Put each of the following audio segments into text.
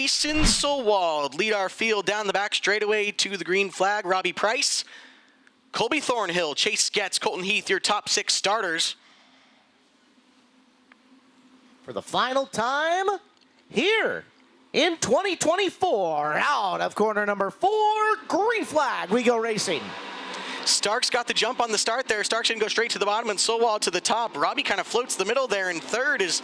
Jason Solwald lead our field down the back straightaway to the green flag. Robbie Price, Colby Thornhill, Chase Getz, Colton Heath, your top 6 starters. For the final time here in 2024, out of corner number 4, green flag, we go racing. Starks got the jump on the start there. Starks gonna go straight to the bottom and Solwald to the top. Robbie kind of floats the middle there, and third is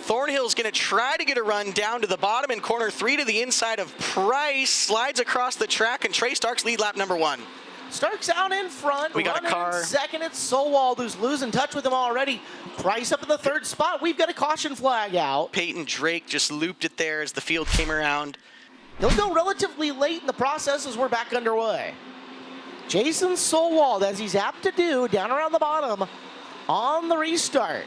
Thornhill's gonna try to get a run down to the bottom in corner 3 to the inside of Price, slides across the track, and Trey Starks lead lap number 1. Starks out in front. We got a car. Second, it's Solwald who's losing touch with him already. Price up in the 3rd spot. We've got a caution flag out. Peyton Drake just looped it there as the field came around. He'll go relatively late in the process as we're back underway. Jason Solwald, as he's apt to do, down around the bottom on the restart.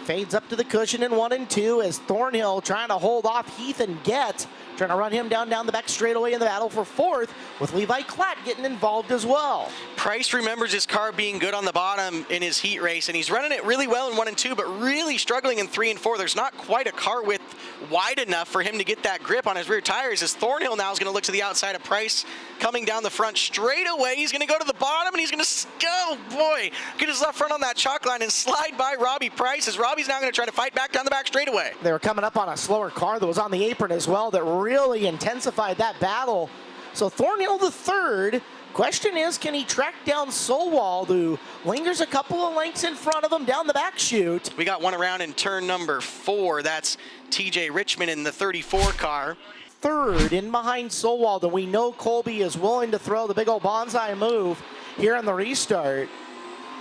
Fades up to the cushion in 1 and 2 as Thornhill trying to hold off Heath and Getz, trying to run him down the back straightaway in the battle for 4th, with Levi Klatt getting involved as well. Price remembers his car being good on the bottom in his heat race, and he's running it really well in 1 and 2, but really struggling in 3 and 4. There's not quite a car width wide enough for him to get that grip on his rear tires, as Thornhill now is going to look to the outside of Price, coming down the front straightaway. He's going to go to the bottom, and he's going to, oh boy, get his left front on that chalk line and slide by Robbie Price, as Robbie's now going to try to fight back down the back straightaway. They were coming up on a slower car that was on the apron as well that really intensified that battle. So Thornhill the 3rd. Question is, can he track down Solwald, who lingers a couple of lengths in front of him down the back chute? We got one around in turn number 4. That's TJ Richmond in the 34 car. 3rd in behind Solwald, and we know Colby is willing to throw the big old bonsai move here on the restart.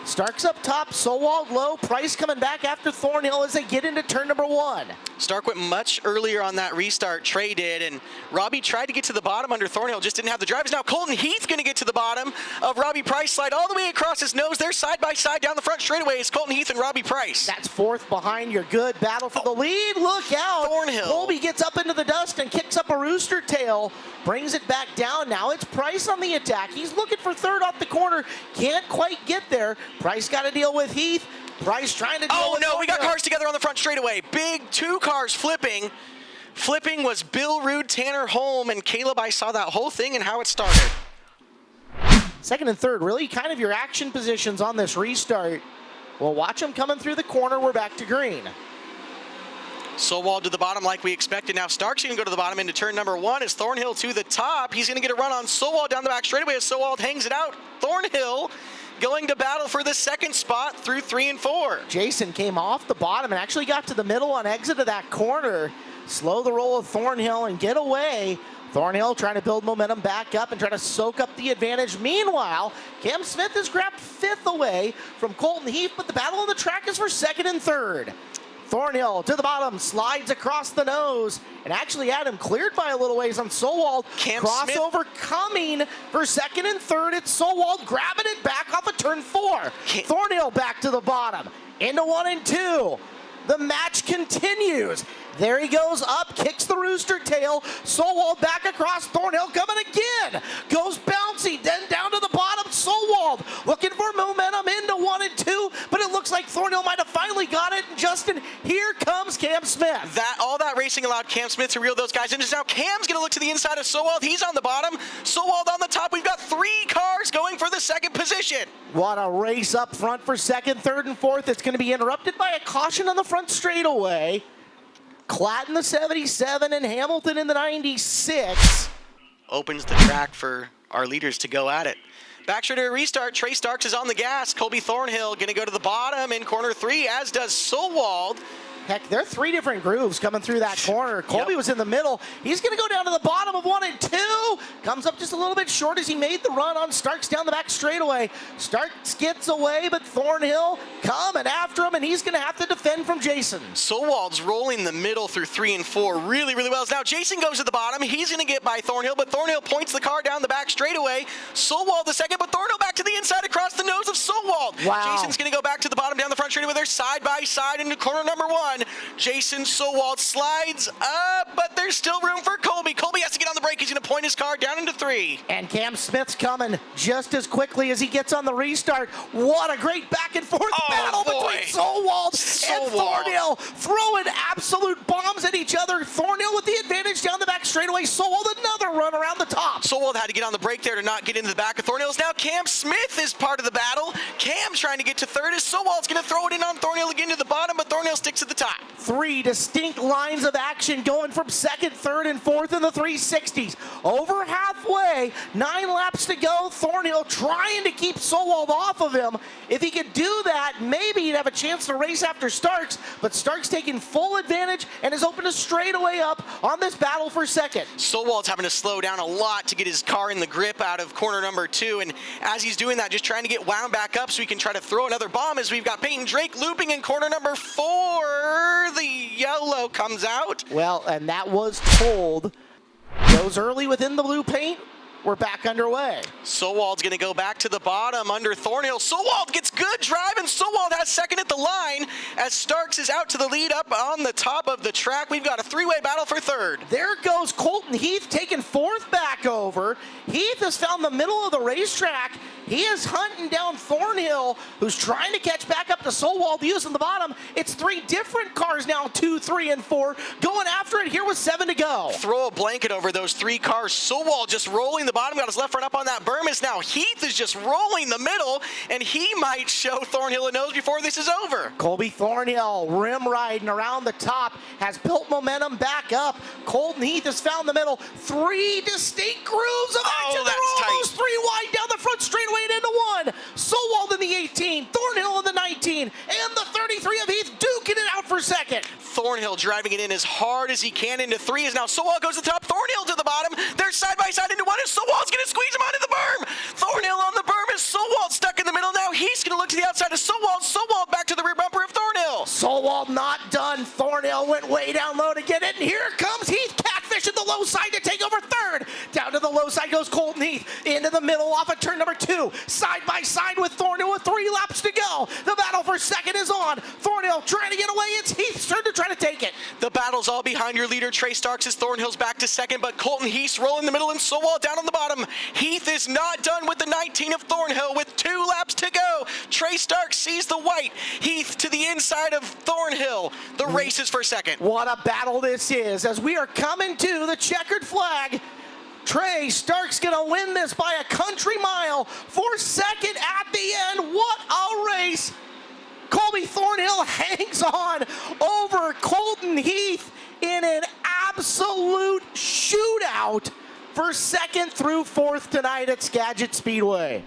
Starks up top, Solwald low, Price coming back after Thornhill as they get into turn number 1. Stark went much earlier on that restart, Trey did, and Robbie tried to get to the bottom under Thornhill, just didn't have the drivers. Now Colton Heath going to get to the bottom of Robbie Price, slide all the way across his nose. They're side by side down the front straightaway. It's Colton Heath and Robbie Price. That's 4th behind your good battle for the lead. Look out. Thornhill. Colby gets up into the dust and kicks up a rooster tail, brings it back down. Now it's Price on the attack. He's looking for 3rd off the corner, can't quite get there. Price got to deal with Heath. Price trying to deal with no, Thornhill. we got cars together on the front straightaway. Big 2 cars flipping. Flipping was Bill Rude, Tanner Holm, and Caleb. I saw that whole thing and how it started. 2nd and 3rd, really kind of your action positions on this restart. Well, watch them coming through the corner. We're back to green. Solwald to the bottom like we expected. Now Stark's going to go to the bottom into turn number 1 as Thornhill to the top. He's going to get a run on Solwald down the back straightaway as Solwald hangs it out. Thornhill going to battle for the 2nd spot through 3 and 4. Jason came off the bottom and actually got to the middle on exit of that corner. Slow the roll of Thornhill and get away. Thornhill trying to build momentum back up and try to soak up the advantage. Meanwhile, Cam Smith has grabbed 5th away from Colton Heath, but the battle on the track is for 2nd and 3rd. Thornhill to the bottom, slides across the nose, and actually had him cleared by a little ways on Solwald. Cam Crossover Smith coming for 2nd and 3rd. It's Solwald grabbing it back off of turn 4. Thornhill back to the bottom, into 1 and 2. The match continues. There he goes up, kicks the rooster tail. Solwald back across, Thornhill coming again. Goes bouncy, then down to the bottom. Solwald looking for momentum into 1 and 2, but it looks like Thornhill might have finally got it. And Justin, here comes Cam Smith. All that racing allowed Cam Smith to reel those guys in. Just now Cam's going to look to the inside of Solwald. He's on the bottom. Solwald on the top. We've got 3 cars going for the 2nd position. What a race up front for 2nd, 3rd, and 4th. It's going to be interrupted by a caution on the front straightaway. Klatt in the 77 and Hamilton in the 96. Opens the track for our leaders to go at it. Back straightaway restart. Trey Starks is on the gas. Colby Thornhill going to go to the bottom in corner 3, as does Solwald. Heck, there are 3 different grooves coming through that corner. Colby was in the middle. He's going to go down to the bottom of 1 and 2. Comes up just a little bit short as he made the run on Starks down the back straightaway. Starks gets away, but Thornhill coming after him, and he's going to have to defend from Jason. Solwald's rolling the middle through 3 and 4 really, really well. Now Jason goes to the bottom. He's going to get by Thornhill, but Thornhill points the car down the back straightaway. Solwald the 2nd, but Thornhill back to the inside across the nose of Solwald. Wow. Jason's going to go back to the bottom down the front straightaway. They're side by side into corner number 1. Jason Solwald slides up, but there's still room for Colby. Colby. Colby has to get on the brake. He's going to point his car down into 3. And Cam Smith's coming just as quickly as he gets on the restart. What a great back and forth battle between Solwald and Thornhill, throwing absolute bombs at each other. Thornhill with the advantage down the back straightaway. Solwald another run around the top. Solwald had to get on the brake there to not get into the back of Thornhill's. Now Cam Smith is part of the battle. Cam trying to get to third as Solwald's going to throw it in on Thornhill again to the bottom, but Thornhill sticks at the top. 3 distinct lines of action going from second, third, and fourth in the 360s. Over halfway, 9 laps to go. Thornhill trying to keep Solwald off of him. If he could do that, maybe he'd have a chance to race after Starks, but Starks taking full advantage and is open to straightaway up on this battle for second. Solwald's having to slow down a lot to get his car in the grip out of corner number 2, and as he's doing that, just trying to get wound back up so he can try to throw another bomb as we've got Peyton Drake looping in corner number 4. The yellow comes out. Well, and that was told. Goes early within the blue paint. We're back underway. Solwald's going to go back to the bottom under Thornhill. Solwald gets good drive, and Solwald has second at the line as Starks is out to the lead up on the top of the track. We've got a 3-way battle for third. There goes Colton Heath taking fourth back over. Heath has found the middle of the racetrack. He is hunting down Thornhill, who's trying to catch back up to Solwald using the bottom. It's 3 different cars now, 2, 3, and 4, going after it here with 7 to go. Throw a blanket over those 3 cars. Solwald just rolling the bottom, got his left front up on that berm. Is now Heath is just rolling the middle, and he might show Thornhill a nose before this is over. Colby Thornhill rim riding around the top, has built momentum back up. Colton Heath has found the middle. 3 distinct grooves of action. They're almost 3 wide down the front straightaway and into 1. Solwald in the 18, Thornhill in the 19, and the 33 of Heath duking it out for second. Thornhill driving it in as hard as he can into 3 as now Solwald goes to the top, Thornhill to the bottom. They're side by side into 1 as Solwald's going to squeeze him onto the berm. Thornhill on the berm as Solwald stuck in the middle. Now he's going to look to the outside of Solwald. Solwald back to the rear bumper of Thornhill. Solwald not done. Thornhill went way down low to get it, and here comes Heath catfishing the low side to take over third. Down to the low side goes Colton Heath. Into the middle off of turn number 2. Side by side with Thornhill with 3 laps to go. The battle for second is on. Thornhill trying to get away. It's Heath's turn to try to take it. The battle's all behind your leader, Trey Starks, as Thornhill's back to second, but Colton Heath's rolling the middle and Solwald down on the bottom. Heath is not done with the 19 of Thornhill with 2 laps to go. Trey Starks sees the white. Heath to the inside of Thornhill. The race is for second. What a battle this is as we are coming to the checkered flag. Trey Starks gonna win this by a country mile for second at the end. What a race. Colby Thornhill hangs on over Colton Heath in an absolute shootout for second through fourth tonight at Skagit Speedway.